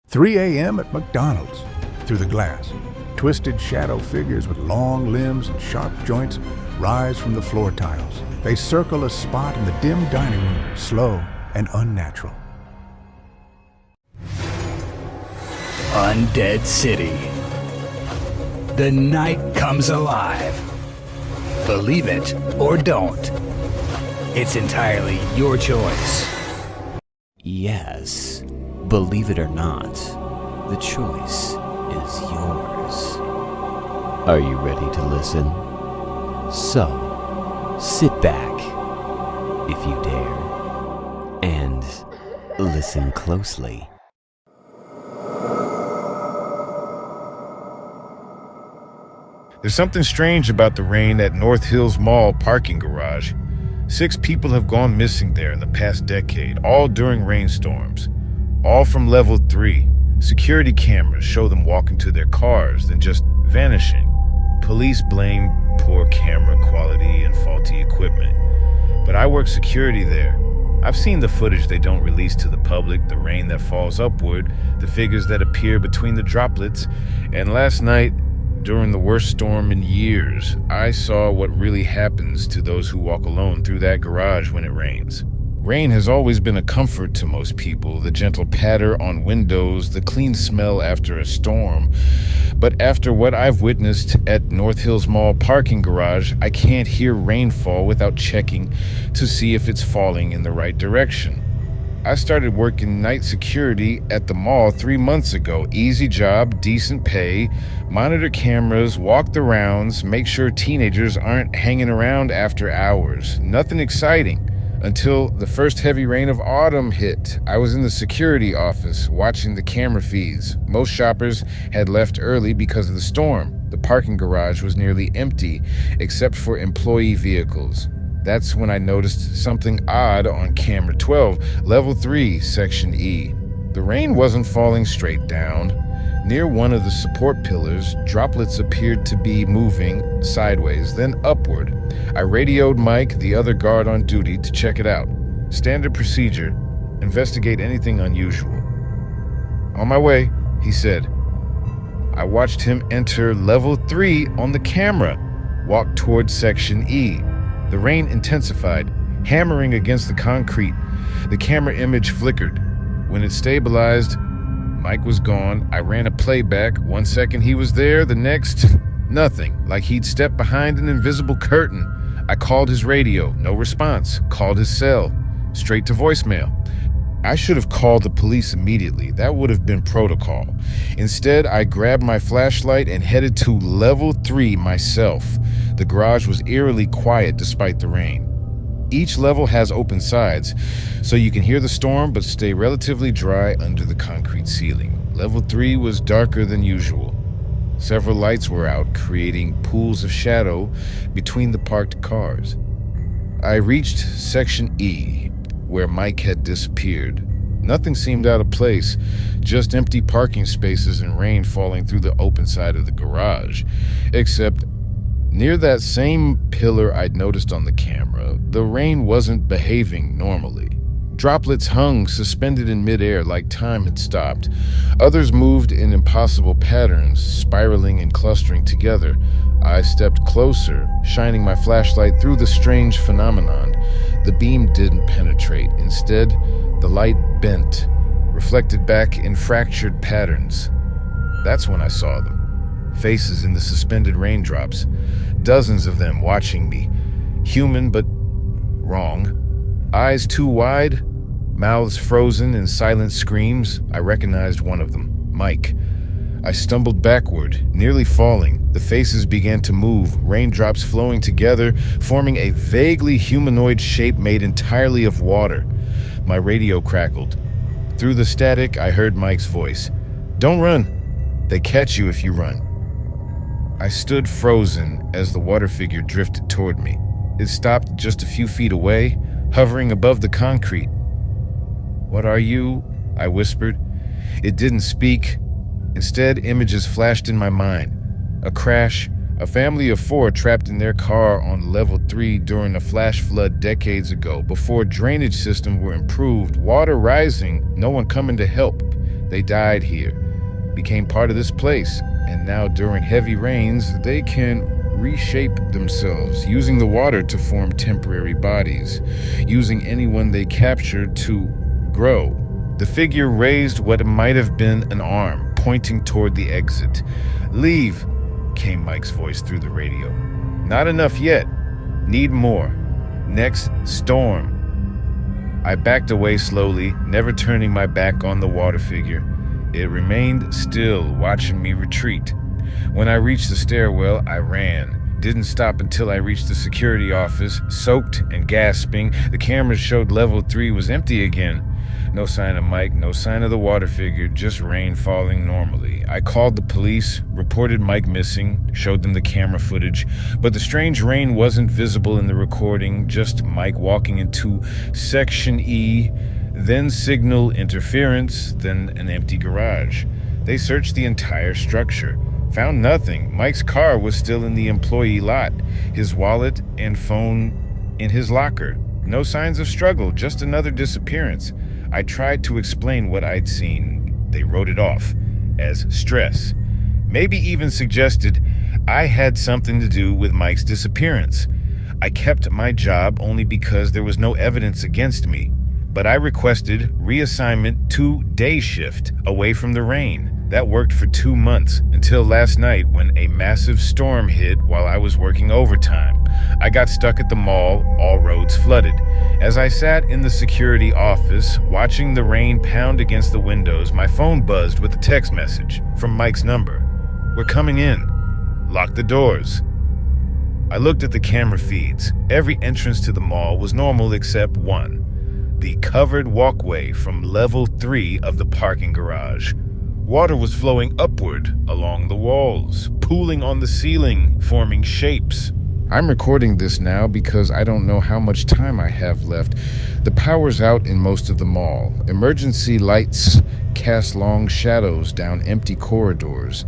3 a.m. at McDonald's. Through the glass, twisted shadow figures with long limbs and sharp joints rise from the floor tiles. They circle a spot in the dim dining room, slow and unnatural. Undead City. The night comes alive. Believe it or don't. It's entirely your choice. Yes, believe it or not, the choice is yours. Are you ready to listen? So, sit back, if you dare, and listen closely. There's something strange about the rain at North Hills Mall parking garage. 6 people have gone missing there in the past decade, all during rainstorms. All from level 3. Security cameras show them walking to their cars, then just vanishing. Police blame poor camera quality and faulty equipment. But I work security there. I've seen the footage they don't release to the public, the rain that falls upward, the figures that appear between the droplets, and last night, during the worst storm in years, I saw what really happens to those who walk alone through that garage when it rains. Rain has always been a comfort to most people, the gentle patter on windows, the clean smell after a storm. But after what I've witnessed at North Hills Mall parking garage, I can't hear rainfall without checking to see if it's falling in the right direction. I started working night security at the mall 3 months ago. Easy job, decent pay, monitor cameras, walk the rounds, make sure teenagers aren't hanging around after hours. Nothing exciting until the first heavy rain of autumn hit. I was in the security office watching the camera feeds. Most shoppers had left early because of the storm. The parking garage was nearly empty except for employee vehicles. That's when I noticed something odd on camera 12, level 3, section E. The rain wasn't falling straight down. Near one of the support pillars, droplets appeared to be moving sideways, then upward. I radioed Mike, the other guard on duty, to check it out. Standard procedure, investigate anything unusual. On my way, he said. I watched him enter level 3 on the camera, walk toward section E. The rain intensified, hammering against the concrete. The camera image flickered. When it stabilized, Mike was gone. I ran a playback. 1 second he was there, the next, nothing, like he'd stepped behind an invisible curtain. I called his radio, no response. Called his cell, straight to voicemail. I should have called the police immediately. That would have been protocol. Instead, I grabbed my flashlight and headed to level 3 myself. The garage was eerily quiet despite the rain. Each level has open sides, so you can hear the storm but stay relatively dry under the concrete ceiling. Level 3 was darker than usual. Several lights were out, creating pools of shadow between the parked cars. I reached section E, where Mike had disappeared. Nothing seemed out of place, just empty parking spaces and rain falling through the open side of the garage. Except near that same pillar I'd noticed on the camera, the rain wasn't behaving normally. Droplets hung suspended in midair like time had stopped. Others moved in impossible patterns, spiraling and clustering together. I stepped closer, shining my flashlight through the strange phenomenon. The beam didn't penetrate. Instead, the light bent, reflected back in fractured patterns. That's when I saw them. Faces in the suspended raindrops. Dozens of them watching me. Human, but wrong. Eyes too wide, mouths frozen in silent screams. I recognized one of them, Mike. I stumbled backward, nearly falling. The faces began to move, raindrops flowing together, forming a vaguely humanoid shape made entirely of water. My radio crackled. Through the static, I heard Mike's voice. "Don't run. They catch you if you run." I stood frozen as the water figure drifted toward me. It stopped just a few feet away, hovering above the concrete. "What are you?" I whispered. It didn't speak. Instead, images flashed in my mind. A crash, a family of 4 trapped in their car on level 3 during a flash flood decades ago, before drainage systems were improved, water rising, no one coming to help. They died here, became part of this place, and now during heavy rains, they can reshape themselves, using the water to form temporary bodies, using anyone they captured to grow. The figure raised what might have been an arm, pointing toward the exit. "Leave," came Mike's voice through the radio. "Not enough yet. Need more. Next storm." I backed away slowly, never turning my back on the water figure. It remained still, watching me retreat. When I reached the stairwell, I ran. Didn't stop until I reached the security office, soaked and gasping. The cameras showed level 3 was empty again. No sign of Mike, no sign of the water figure, just rain falling normally. I called the police, reported Mike missing, showed them the camera footage, but the strange rain wasn't visible in the recording, just Mike walking into Section E, then signal interference, then an empty garage. They searched the entire structure. Found nothing. Mike's car was still in the employee lot, his wallet and phone in his locker. No signs of struggle, just another disappearance. I tried to explain what I'd seen. They wrote it off as stress. Maybe even suggested I had something to do with Mike's disappearance. I kept my job only because there was no evidence against me, but I requested reassignment to day shift away from the rain. That worked for 2 months, until last night when a massive storm hit while I was working overtime. I got stuck at the mall, all roads flooded. As I sat in the security office, watching the rain pound against the windows, my phone buzzed with a text message from Mike's number. "We're coming in. Lock the doors." I looked at the camera feeds. Every entrance to the mall was normal except one. The covered walkway from level 3 of the parking garage. Water was flowing upward along the walls, pooling on the ceiling, forming shapes. I'm recording this now because I don't know how much time I have left. The power's out in most of the mall. Emergency lights cast long shadows down empty corridors.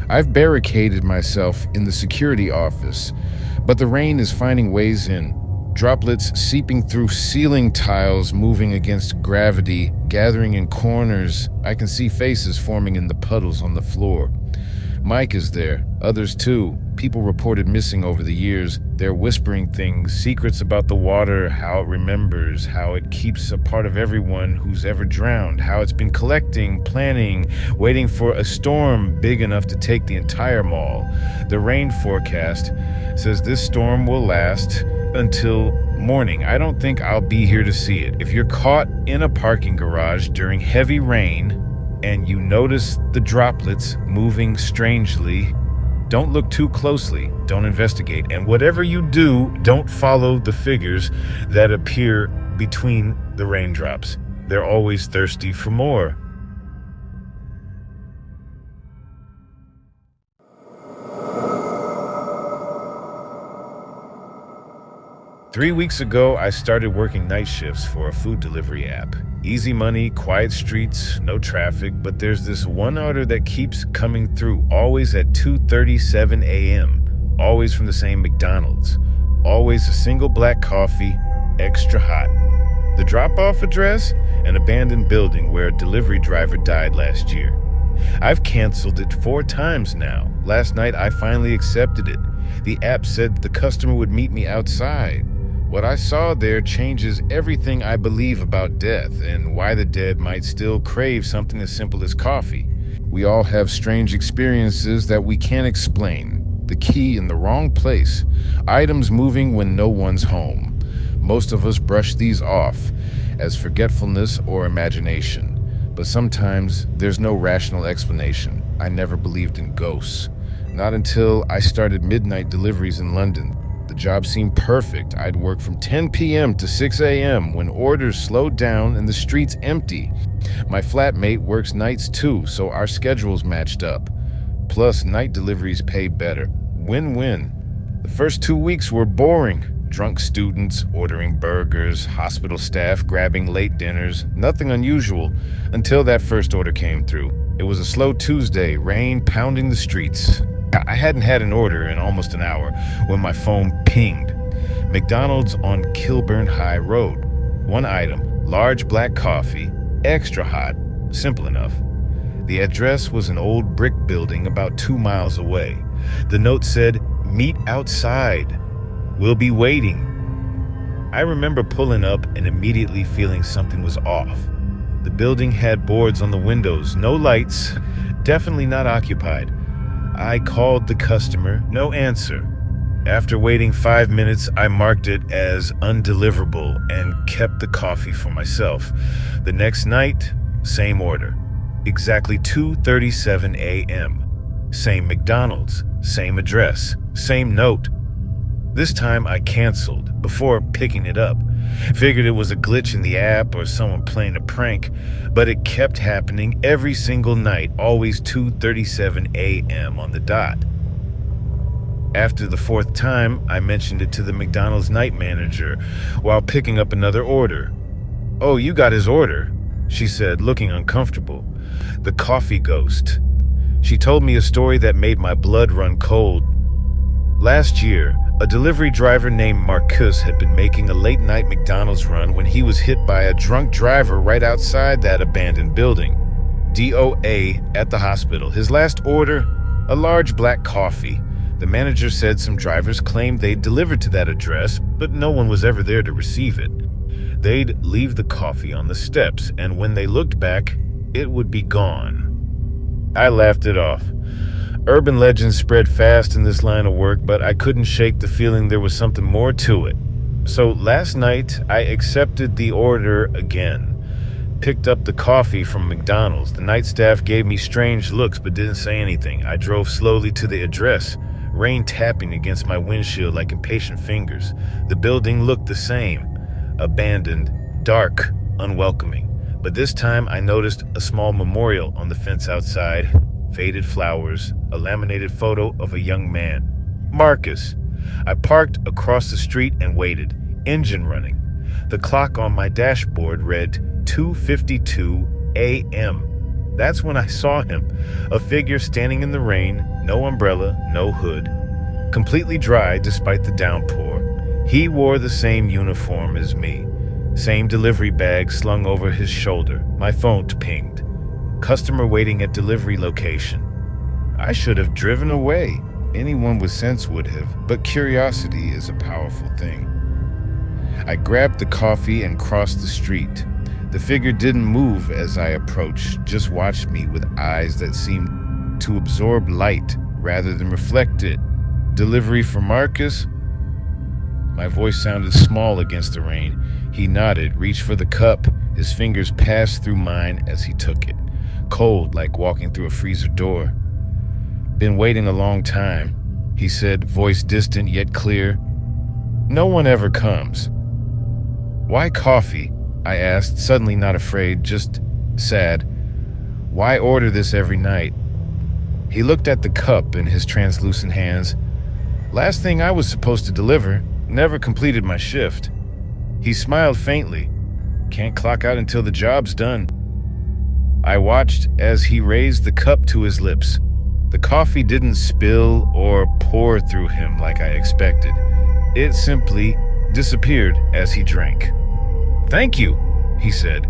I've barricaded myself in the security office, but the rain is finding ways in. Droplets seeping through ceiling tiles, moving against gravity, gathering in corners. I can see faces forming in the puddles on the floor. Mike is there, others too. People reported missing over the years. They're whispering things, secrets about the water, how it remembers, how it keeps a part of everyone who's ever drowned, how it's been collecting, planning, waiting for a storm big enough to take the entire mall. The rain forecast says this storm will last until morning. I don't think I'll be here to see it. If you're caught in a parking garage during heavy rain and you notice the droplets moving strangely, don't look too closely, don't investigate, and whatever you do, don't follow the figures that appear between the raindrops. They're always thirsty for more. Three weeks ago, I started working night shifts for a food delivery app. Easy money, quiet streets, no traffic, but there's this one order that keeps coming through, always at 2:37 a.m., always from the same McDonald's, always a single black coffee, extra hot. The drop-off address? An abandoned building where a delivery driver died last year. I've canceled it 4 times now. Last night, I finally accepted it. The app said the customer would meet me outside. What I saw there changes everything I believe about death and why the dead might still crave something as simple as coffee. We all have strange experiences that we can't explain. The key in the wrong place. Items moving when no one's home. Most of us brush these off as forgetfulness or imagination. But sometimes there's no rational explanation. I never believed in ghosts. Not until I started midnight deliveries in London. The job seemed perfect. I'd work from 10 p.m. to 6 a.m. when orders slowed down and the streets empty. My flatmate works nights too, so our schedules matched up. Plus, night deliveries pay better. Win-win. The first 2 weeks were boring. Drunk students ordering burgers, hospital staff grabbing late dinners, nothing unusual until that first order came through. It was a slow Tuesday, rain pounding the streets. I hadn't had an order in almost an hour when my phone pinged. McDonald's on Kilburn High Road. One item, large black coffee, extra hot, simple enough. The address was an old brick building about 2 miles away. The note said, "Meet outside. We'll be waiting." I remember pulling up and immediately feeling something was off. The building had boards on the windows, no lights, definitely not occupied. I called the customer, no answer. After waiting 5 minutes, I marked it as undeliverable and kept the coffee for myself. The next night, same order. Exactly 2:37 a.m. Same McDonald's, same address, same note. This time I canceled before picking it up. Figured it was a glitch in the app or someone playing a prank, but it kept happening every single night, always 2:37 a.m. on the dot. After the 4th time, I mentioned it to the McDonald's night manager while picking up another order. "Oh, you got his order," she said, looking uncomfortable. "The coffee ghost." She told me a story that made my blood run cold. Last year, a delivery driver named Marcus had been making a late-night McDonald's run when he was hit by a drunk driver right outside that abandoned building. DOA at the hospital. His last order, a large black coffee. The manager said some drivers claimed they'd delivered to that address, but no one was ever there to receive it. They'd leave the coffee on the steps, and when they looked back, it would be gone. I laughed it off. Urban legends spread fast in this line of work, but I couldn't shake the feeling there was something more to it. So last night, I accepted the order again. Picked up the coffee from McDonald's. The night staff gave me strange looks but didn't say anything. I drove slowly to the address, rain tapping against my windshield like impatient fingers. The building looked the same. Abandoned, dark, unwelcoming. But this time I noticed a small memorial on the fence outside. Faded flowers, a laminated photo of a young man. Marcus. I parked across the street and waited, engine running. The clock on my dashboard read 2:52 a.m. That's when I saw him, a figure standing in the rain, no umbrella, no hood, completely dry despite the downpour. He wore the same uniform as me, same delivery bag slung over his shoulder. My phone pinged. Customer waiting at delivery location. I should have driven away. Anyone with sense would have, but curiosity is a powerful thing. I grabbed the coffee and crossed the street. The figure didn't move as I approached, just watched me with eyes that seemed to absorb light rather than reflect it. "Delivery for Marcus?" My voice sounded small against the rain. He nodded, reached for the cup. His fingers passed through mine as he took it. Cold, like walking through a freezer door. "Been waiting a long time," he said, voice distant yet clear. "No one ever comes." "Why coffee?" I asked, suddenly not afraid, just sad. "Why order this every night?" He looked at the cup in his translucent hands. "Last thing I was supposed to deliver. Never completed my shift." He smiled faintly. "Can't clock out until the job's done." I watched as he raised the cup to his lips. The coffee didn't spill or pour through him like I expected. It simply disappeared as he drank. "Thank you," he said,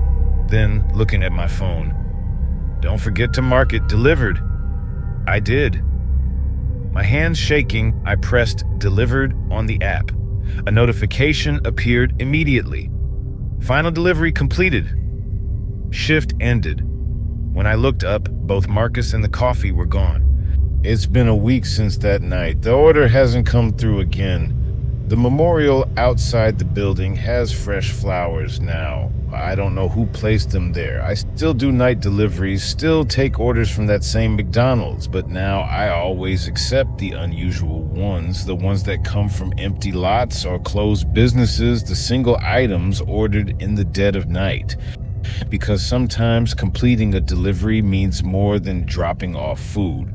then looking at my phone. "Don't forget to mark it delivered." I did. My hands shaking, I pressed delivered on the app. A notification appeared immediately. Final delivery completed. Shift ended. When I looked up, both Marcus and the coffee were gone. It's been a week since that night. The order hasn't come through again. The memorial outside the building has fresh flowers now. I don't know who placed them there. I still do night deliveries, still take orders from that same McDonald's, but now I always accept the unusual ones, the ones that come from empty lots or closed businesses, the single items ordered in the dead of night. Because sometimes completing a delivery means more than dropping off food.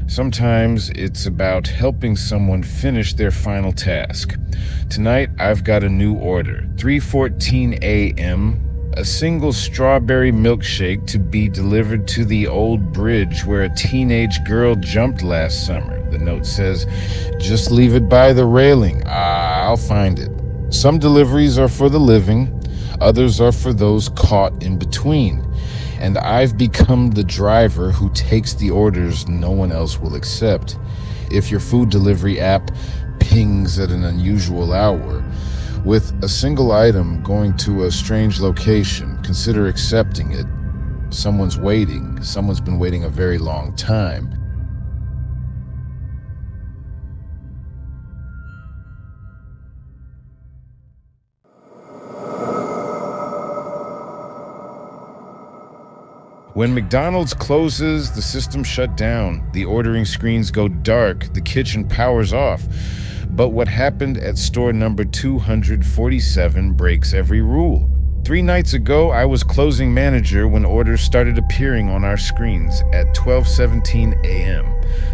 Sometimes it's about helping someone finish their final task. Tonight, I've got a new order. 3:14 a.m., a single strawberry milkshake to be delivered to the old bridge where a teenage girl jumped last summer. The note says, "Just leave it by the railing. I'll find it." Some deliveries are for the living. Others are for those caught in between. and I've become the driver who takes the orders no one else will accept. If your food delivery app pings at an unusual hour, with a single item going to a strange location, consider accepting it. Someone's waiting. Someone's been waiting a very long time. When McDonald's closes, the system shut down. The ordering screens go dark. The kitchen powers off. But what happened at store number 247 breaks every rule. 3 nights ago, I was closing manager when orders started appearing on our screens at 12:17 a.m.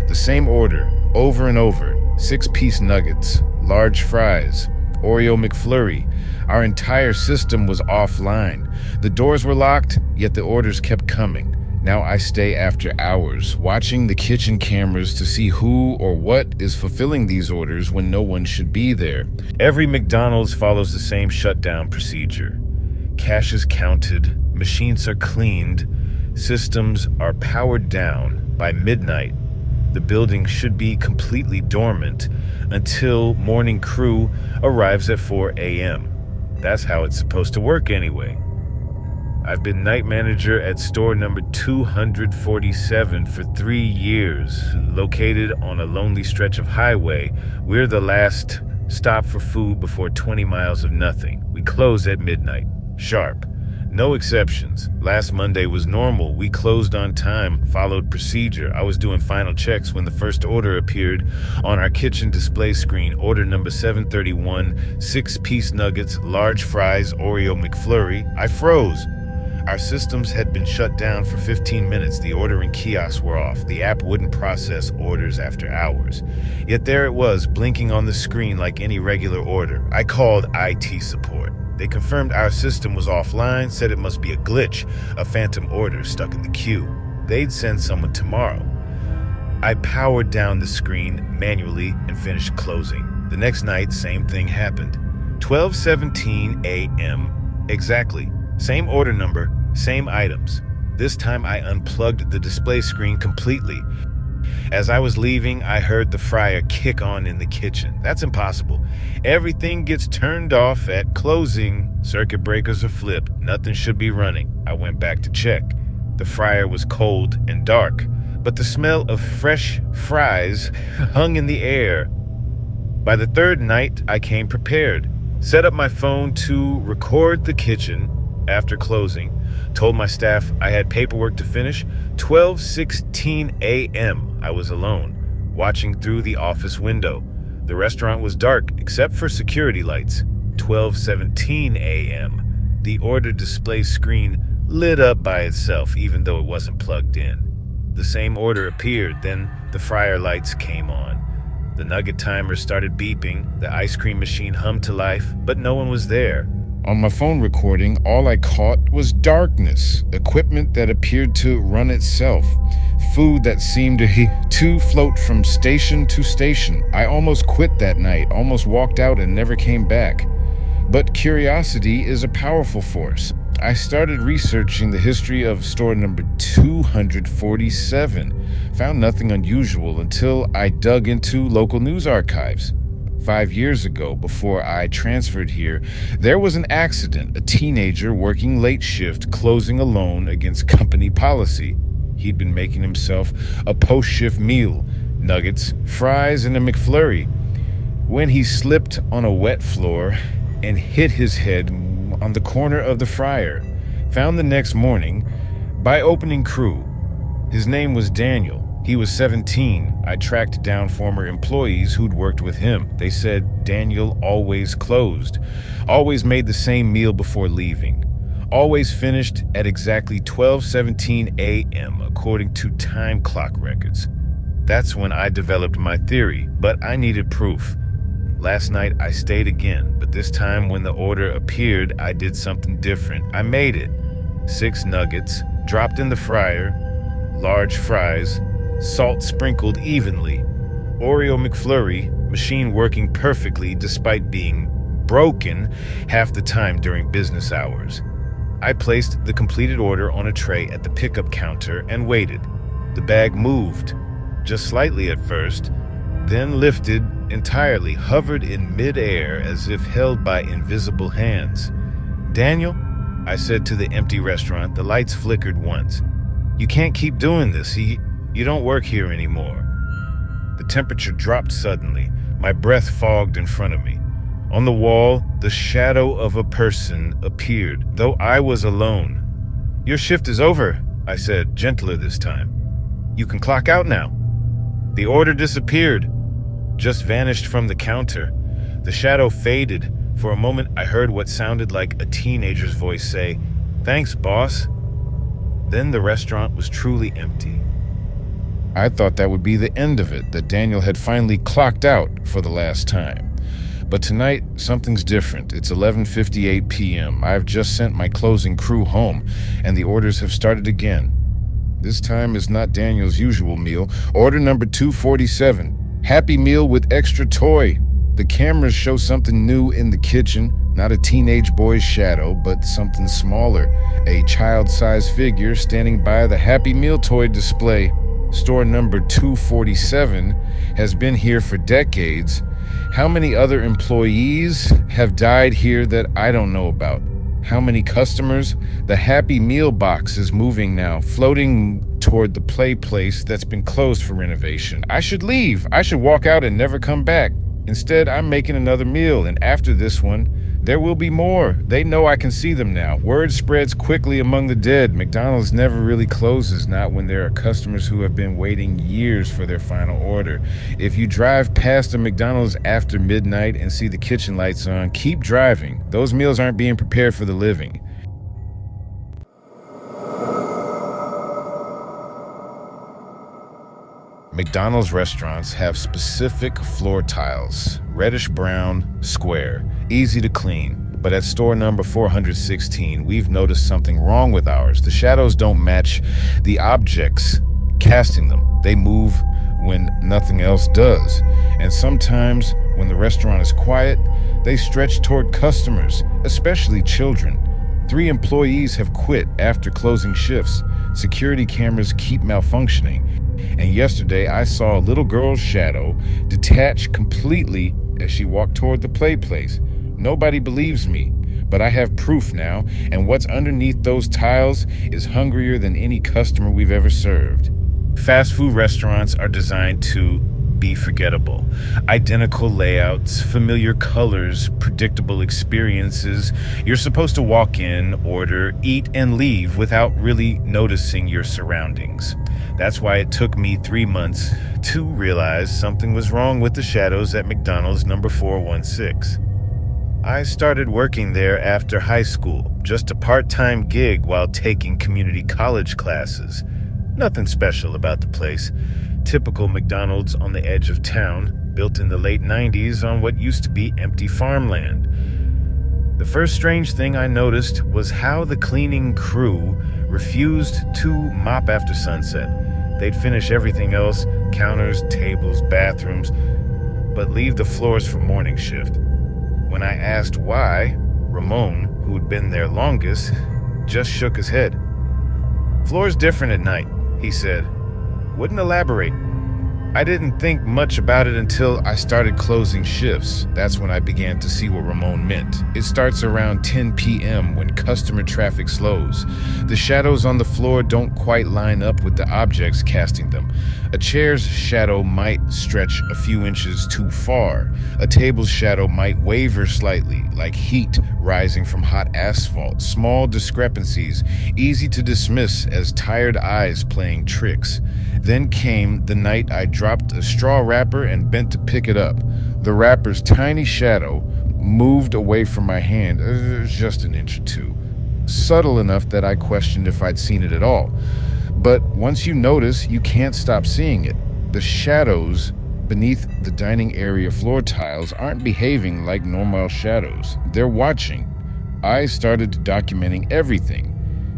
The same order, over and over. 6-piece nuggets, large fries, Oreo McFlurry. Our entire system was offline. The doors were locked, yet the orders kept coming. Now I stay after hours, watching the kitchen cameras to see who or what is fulfilling these orders when no one should be there. Every McDonald's follows the same shutdown procedure. Cash is counted, machines are cleaned, systems are powered down. By midnight, the building should be completely dormant until morning crew arrives at 4 a.m. That's how it's supposed to work anyway. I've been night manager at store number 247 for 3 years. Located on a lonely stretch of highway, we're the last stop for food before 20 miles of nothing. We close at midnight, sharp. No exceptions. Last Monday was normal. We closed on time, followed procedure. I was doing final checks when the first order appeared on our kitchen display screen. Order number 731, 6-piece nuggets, large fries, Oreo McFlurry. I froze. Our systems had been shut down for 15 minutes. The ordering kiosks were off. The app wouldn't process orders after hours. Yet there it was, blinking on the screen like any regular order. I called IT support. They confirmed our system was offline, said it must be a glitch, a phantom order stuck in the queue. They'd send someone tomorrow. I powered down the screen manually and finished closing. The next night, same thing happened. 12:17 a.m. exactly. Same order number, same items. This time I unplugged the display screen completely. As I was leaving, I heard the fryer kick on in the kitchen. That's impossible. Everything gets turned off at closing. Circuit breakers are flipped. Nothing should be running. I went back to check. The fryer was cold and dark, but the smell of fresh fries hung in the air. By the third night, I came prepared. Set up my phone to record the kitchen after closing. Told my staff I had paperwork to finish. 12:16 a.m. I was alone, watching through the office window. The restaurant was dark except for security lights. 12:17 a.m. The order display screen lit up by itself even though it wasn't plugged in. The same order appeared, then the fryer lights came on. The nugget timer started beeping, the ice cream machine hummed to life, but no one was there. On my phone recording, all I caught was darkness, equipment that appeared to run itself, food that seemed to float from station to station. I almost quit that night, almost walked out and never came back. But curiosity is a powerful force. I started researching the history of store number 247, found nothing unusual until I dug into local news archives. 5 years ago, before I transferred here, there was an accident, a teenager working late shift, closing alone against company policy. He'd been making himself a post-shift meal, nuggets, fries, and a McFlurry, when he slipped on a wet floor and hit his head on the corner of the fryer. Found the next morning by opening crew. His name was Daniel. He was 17. I tracked down former employees who'd worked with him. They said Daniel always closed, always made the same meal before leaving, always finished at exactly 12:17 a.m. according to time clock records. That's when I developed my theory, but I needed proof. Last night I stayed again, but this time when the order appeared, I did something different. I made it. 6 nuggets, dropped in the fryer, large fries, salt sprinkled evenly, Oreo McFlurry, machine working perfectly despite being broken half the time during business hours. I placed the completed order on a tray at the pickup counter and waited. The bag moved, just slightly at first, then lifted entirely, hovered in midair as if held by invisible hands. "Daniel," I said to the empty restaurant. The lights flickered once. "You can't keep doing this. You don't work here anymore." The temperature dropped suddenly. My breath fogged in front of me. On the wall, the shadow of a person appeared, though I was alone. "Your shift is over," I said, gentler this time. "You can clock out now." The order disappeared, just vanished from the counter. The shadow faded. For a moment, I heard what sounded like a teenager's voice say, "Thanks, boss." Then the restaurant was truly empty. I thought that would be the end of it, that Daniel had finally clocked out for the last time. But tonight, something's different. It's 11:58 p.m. I've just sent my closing crew home, and the orders have started again. This time is not Daniel's usual meal. Order number 247, Happy Meal with extra toy. The cameras show something new in the kitchen, not a teenage boy's shadow, but something smaller, a child-sized figure standing by the Happy Meal toy display. Store number 247 has been here for decades. How many other employees have died here that I don't know about? How many customers? The Happy Meal box is moving now, floating toward the play place that's been closed for renovation. I should leave. I should walk out and never come back. Instead, I'm making another meal, and after this one, there will be more. They know I can see them now. Word spreads quickly among the dead. McDonald's never really closes, not when there are customers who have been waiting years for their final order. If you drive past a McDonald's after midnight and see the kitchen lights on, keep driving. Those meals aren't being prepared for the living. McDonald's restaurants have specific floor tiles, reddish-brown, square, easy to clean. But at store number 416, we've noticed something wrong with ours. The shadows don't match the objects casting them. They move when nothing else does. And sometimes, when the restaurant is quiet, they stretch toward customers, especially children. 3 employees have quit after closing shifts. Security cameras keep malfunctioning. And yesterday I saw a little girl's shadow detach completely as she walked toward the play place. Nobody believes me, but I have proof now, and what's underneath those tiles is hungrier than any customer we've ever served. Fast food restaurants are designed to be forgettable. Identical layouts, familiar colors, predictable experiences. You're supposed to walk in, order, eat, and leave without really noticing your surroundings. That's why it took me 3 months to realize something was wrong with the shadows at McDonald's number 416. I started working there after high school, just a part-time gig while taking community college classes. Nothing special about the place. Typical McDonald's on the edge of town, built in the late 90s on what used to be empty farmland. The first strange thing I noticed was how the cleaning crew refused to mop after sunset. They'd finish everything else, counters, tables, bathrooms, but leave the floors for morning shift. When I asked why, Ramon, who had been there longest, just shook his head. "Floor's different at night," he said. Wouldn't elaborate. I didn't think much about it until I started closing shifts. That's when I began to see what Ramon meant. It starts around 10 p.m. when customer traffic slows. The shadows on the floor don't quite line up with the objects casting them. A chair's shadow might stretch a few inches too far. A table's shadow might waver slightly, like heat rising from hot asphalt. Small discrepancies, easy to dismiss as tired eyes playing tricks. Then came the night I dropped a straw wrapper and bent to pick it up. The wrapper's tiny shadow moved away from my hand, just an inch or two. Subtle enough that I questioned if I'd seen it at all. But once you notice, you can't stop seeing it. The shadows beneath the dining area floor tiles aren't behaving like normal shadows. They're watching. I started documenting everything.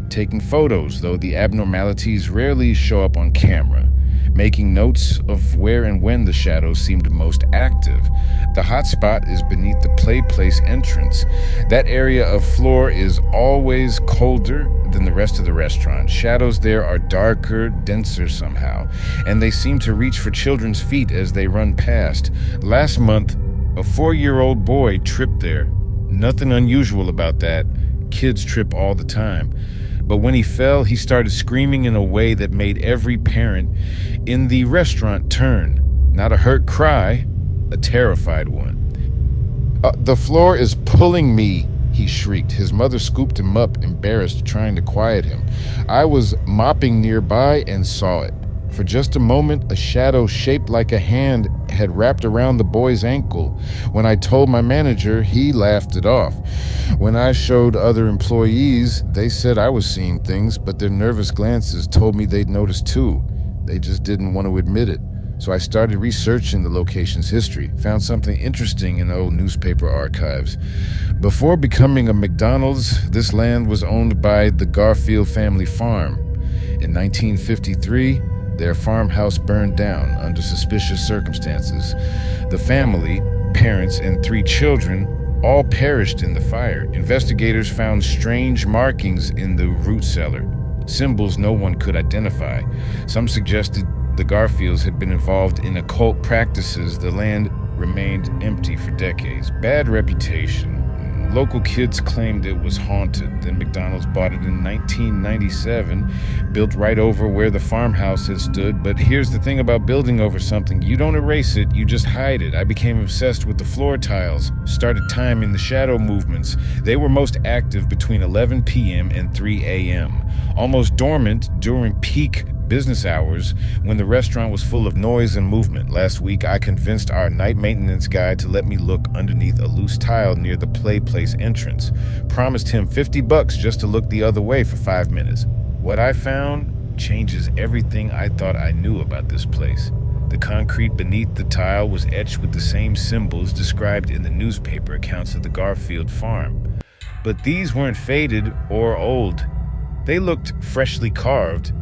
Taking photos, though the abnormalities rarely show up on camera. making notes of where and when the shadows seemed most active. The hot spot is beneath the play place entrance. That area of floor is always colder than the rest of the restaurant. Shadows there are darker, denser somehow, and they seem to reach for children's feet as they run past. Last month, a 4-year-old boy tripped there. Nothing unusual about that. Kids trip all the time. But when he fell, he started screaming in a way that made every parent in the restaurant turn. Not a hurt cry, a terrified one. The floor is pulling me, he shrieked. His mother scooped him up, embarrassed, trying to quiet him. I was mopping nearby and saw it. For just a moment, a shadow shaped like a hand had wrapped around the boy's ankle. When I told my manager, he laughed it off. When I showed other employees, they said I was seeing things, but their nervous glances told me they'd noticed too. They just didn't want to admit it. So I started researching the location's history, found something interesting in old newspaper archives. Before becoming a McDonald's, this land was owned by the Garfield family farm. In 1953, their farmhouse burned down under suspicious circumstances. The family, parents, and 3 children all perished in the fire. Investigators found strange markings in the root cellar, symbols no one could identify. Some suggested the Garfields had been involved in occult practices. The land remained empty for decades. Bad reputation. Local kids claimed it was haunted. Then McDonald's bought it in 1997, built right over where the farmhouse had stood. But here's the thing about building over something. You don't erase it, you just hide it. I became obsessed with the floor tiles, started timing the shadow movements. They were most active between 11 p.m. and 3 a.m., almost dormant during peak business hours when the restaurant was full of noise and movement. Last week, I convinced our night maintenance guy to let me look underneath a loose tile near the play place entrance. Promised him $50 just to look the other way for 5 minutes. What I found changes everything I thought I knew about this place. The concrete beneath the tile was etched with the same symbols described in the newspaper accounts of the Garfield farm. But these weren't faded or old. They looked freshly carved,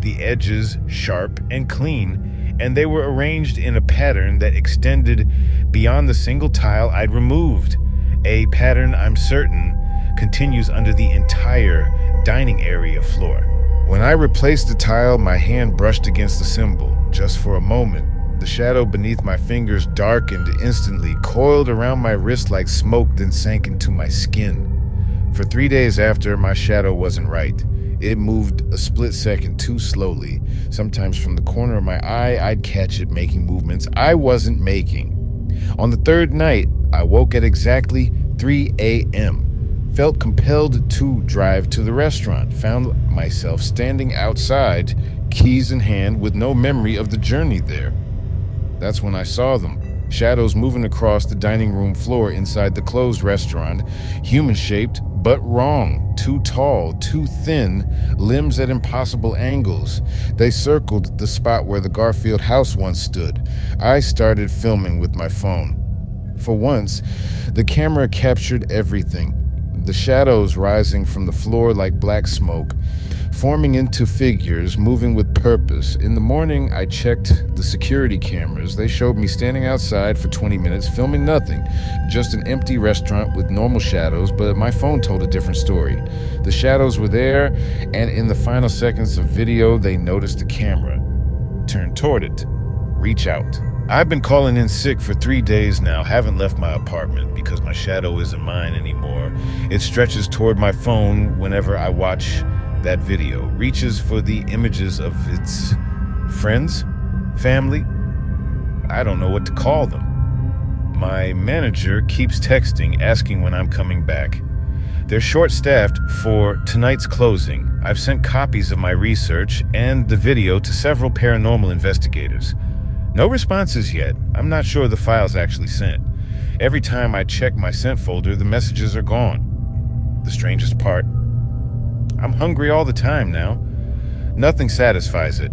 the edges sharp and clean, and they were arranged in a pattern that extended beyond the single tile I'd removed. A pattern I'm certain continues under the entire dining area floor. When I replaced the tile, my hand brushed against the symbol. Just for a moment, the shadow beneath my fingers darkened instantly, coiled around my wrist like smoke, then sank into my skin. For 3 days after, my shadow wasn't right. It moved a split second too slowly. Sometimes from the corner of my eye, I'd catch it making movements I wasn't making. On the 3rd night, I woke at exactly 3 a.m., felt compelled to drive to the restaurant, found myself standing outside, keys in hand, with no memory of the journey there. That's when I saw them. Shadows moving across the dining room floor inside the closed restaurant, human-shaped, but wrong, too tall, too thin, limbs at impossible angles. They circled the spot where the Garfield house once stood. I started filming with my phone. For once, the camera captured everything. The shadows rising from the floor like black smoke, forming into figures, moving with purpose. In the morning, I checked the security cameras. They showed me standing outside for 20 minutes, filming nothing. Just an empty restaurant with normal shadows, but my phone told a different story. The shadows were there, and in the final seconds of video, they noticed the camera. Turn toward it. Reach out. I've been calling in sick for 3 days now, haven't left my apartment because my shadow isn't mine anymore. It stretches toward my phone whenever I watch that video, reaches for the images of its friends, family. I don't know what to call them. My manager keeps texting, asking when I'm coming back. They're short-staffed for tonight's closing. I've sent copies of my research and the video to several paranormal investigators. No responses yet. I'm not sure the file's actually sent. Every time I check my sent folder, the messages are gone. The strangest part, I'm hungry all the time now. Nothing satisfies it.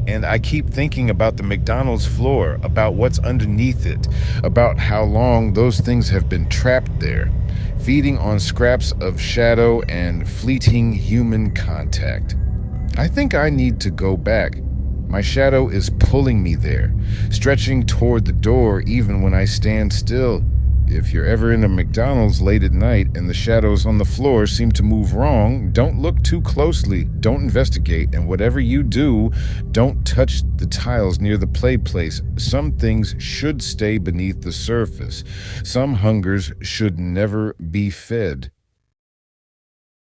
And I keep thinking about the McDonald's floor, about what's underneath it, about how long those things have been trapped there, feeding on scraps of shadow and fleeting human contact. I think I need to go back. My shadow is pulling me there, stretching toward the door even when I stand still. If you're ever in a McDonald's late at night and the shadows on the floor seem to move wrong, don't look too closely, don't investigate, and whatever you do, don't touch the tiles near the play place. Some things should stay beneath the surface. Some hungers should never be fed.